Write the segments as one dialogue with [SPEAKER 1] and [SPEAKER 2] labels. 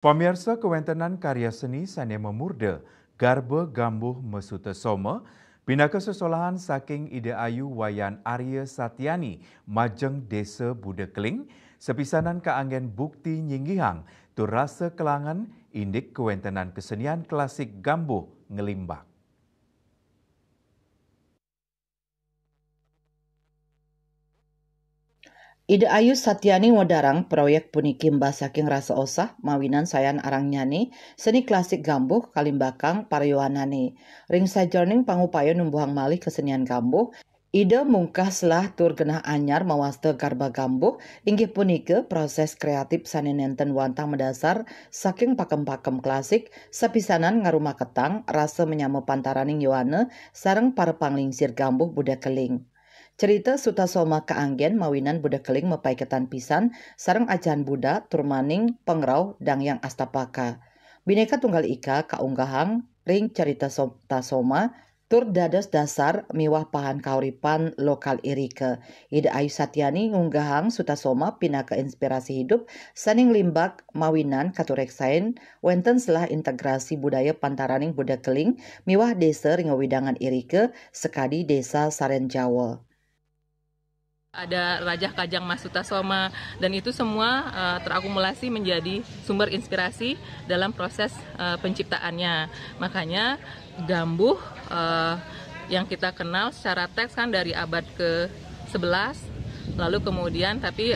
[SPEAKER 1] Pamirsa kewentenan karya seni sane memurde, garba gambuh mesuta soma, pinaka sesolahan saking ide ayu wayan Arya Satyani, majeng desa Budekeling, sepisanan keanggen bukti nyinggihang, tu rasa kelangan indik kewentenan kesenian klasik gambuh ngelimbak.
[SPEAKER 2] Ide Ayu Satyani wadarang proyek puniki mbah saking rasa osah mawinan sayan arang nyani seni klasik gambuh kalimbakang parioanane. Ring sajroning pangupaya numbuhang malih kesenian gambuh, ide mungkaslah tur genah anyar mawaste garba gambuh inggih punika proses kreatif saninenten wantang mendasar saking pakem-pakem klasik sapisanan ngarumah ketang rasa menyama pantaraning yoane sareng para panglingsir gambuh Budekeling. Cerita Sutasoma Kaanggen mawinan Budekeling mepai ketan pisan sareng ajan Buddha turmaning pengrau dang yang astapaka. Bineka Tunggal Ika kaunggahang ring cerita Sutasoma tur dados dasar miwah pahan kauripan lokal irike. Ida Ayu Satyani ngunggahang Sutasoma pinaka inspirasi hidup saning limbak mawinan katureksain wenten selah integrasi budaya pantaraning Budekeling miwah desa ringawidangan irike sekadi desa Saren Jawa.
[SPEAKER 3] Ada Rajah Kajang Mas Sutasoma dan itu semua terakumulasi menjadi sumber inspirasi dalam proses penciptaannya. Makanya gambuh yang kita kenal secara teks kan dari abad ke-11, lalu kemudian tapi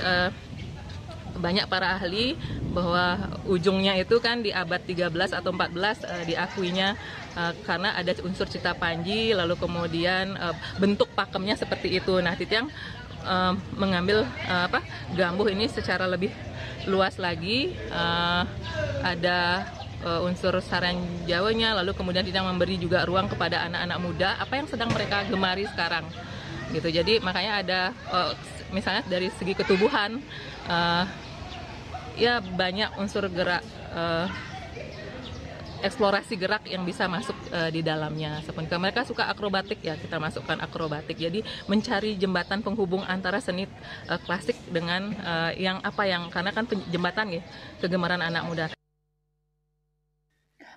[SPEAKER 3] banyak para ahli bahwa ujungnya itu kan di abad 13 atau 14 diakuinya karena ada unsur cita panji, lalu kemudian bentuk pakemnya seperti itu. Nah, Titiang mengambil gambuh ini secara lebih luas lagi, ada unsur saran Jawanya, lalu kemudian Titiang memberi juga ruang kepada anak-anak muda apa yang sedang mereka gemari sekarang gitu. Jadi makanya ada misalnya dari segi ketubuhan ya banyak unsur gerak, eksplorasi gerak yang bisa masuk di dalamnya. Seperti mereka suka akrobatik ya, kita masukkan akrobatik. Jadi mencari jembatan penghubung antara seni klasik dengan yang karena kan jembatan ya kegemaran anak muda.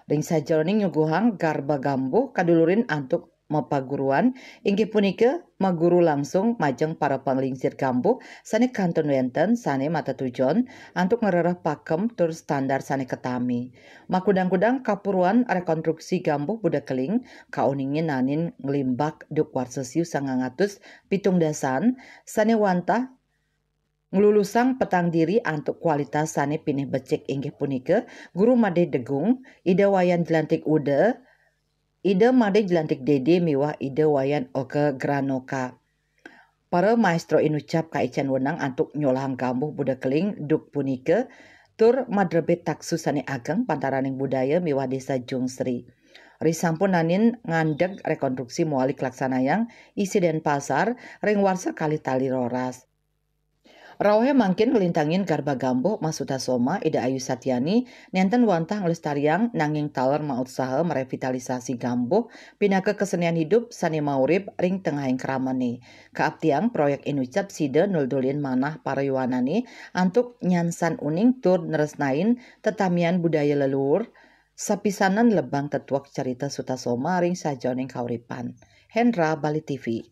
[SPEAKER 2] Ring sajroning nyuguhang garba gambuh kadulurin antuk mapaguruan inggih punika maguru langsung majeng para panglingsir gambuh sane kantun wenten sane mata tujon antuk ngerereh pakem tur standar sane ketami. Makudang-kudang kapuruan rekonstruksi gambuh Budekeling kauningin nanin ngelimbak duk warsesiu 970 dasan sane wantah nglulusang petang diri antuk kualitas sane pinih becik inggih punika guru Made Degung, ide wayan jelantik ude, ide Made jelantik dede miwah ide wayan oke granoka. Para maestro inucap kaicen wenang antuk nyolahang gambuh Budekeling duk punika tur madrebet taksu sane ageng pantaraning budaya miwah desa Jungsri. Risampun nanin ngandeg rekonstruksi mualik laksanayang isi Denpasar ring warsa kali tali roras. Rawe mangkin ngelintangin garba gambuh Mas Sutasoma Ida Ayu Satyani nenten wantah ngelestariang nanging taler mausaha merevitalisasi gambuh pinaka kesenian hidup sani maurib ring tengahing keramane. Kaaptiang proyek inucap side nuldulin manah parayuanane antuk nyansan uning tur neresnain tetamian budaya leluhur sapisanan lebang tetuak cerita Sutasoma ring sajoning kauripan. Hendra Bali TV.